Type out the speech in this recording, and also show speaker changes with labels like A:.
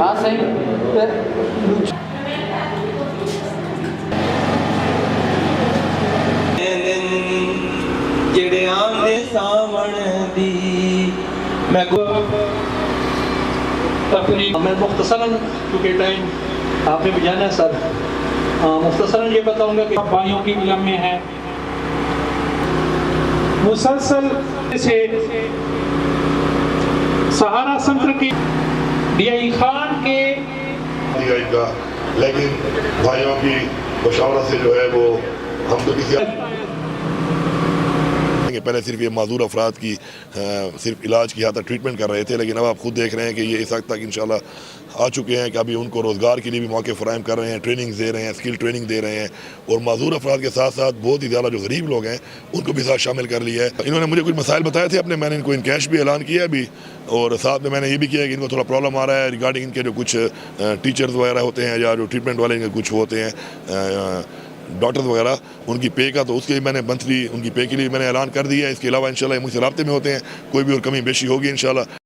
A: हाँ सही
B: ਜਿਹੜੇ ਆਂਦੇ ਸਾਵਣ ਦੀ मैं
C: मुख्तसरन क्योंकि टाइम आपने भी जाना है सर, मुख्तसरन ये बताऊंगा कि भाइयों की इलम में है मुसलसल से सहारा सेंटर के DI खान के
D: का, लेकिन भाइयों की मशावरत से जो है वो हम तो किसी पहले सिर्फ ये माजूर अफराद की सिर्फ इलाज की तक ट्रीटमेंट कर रहे थे, लेकिन अब आप खुद देख रहे हैं कि ये इस हद तक इंशाल्लाह आ चुके हैं कि अभी उनको रोज़गार के लिए भी मौके फ़राहम कर रहे हैं, ट्रेनिंग दे रहे हैं, स्किल ट्रेनिंग दे रहे हैं। और माजूर अफराद के साथ साथ बहुत ही ज़्यादा जो गरीब लोग हैं उनको भी साथ शामिल कर लिया है। इन्होंने मुझे कुछ मसाइल बताए थे अपने, मैंने इनको इन कैश भी ऐलान किया अभी, और साथ में मैंने ये भी किया कि इनको थोड़ा प्रॉब्लम आ रहा है रिगार्डिंग इनके जो कुछ टीचर्स वगैरह होते हैं या जो ट्रीटमेंट वाले इनके कुछ होते हैं डॉक्टर्स वगैरह, उनकी पे का, तो उसके लिए मैंने मंथली उनकी पे के लिए मैंने ऐलान कर दिया है। इसके अलावा इंशाल्लाह मुझसे राब्ते में होते हैं, कोई भी और कमी बेशी होगी इंशाल्लाह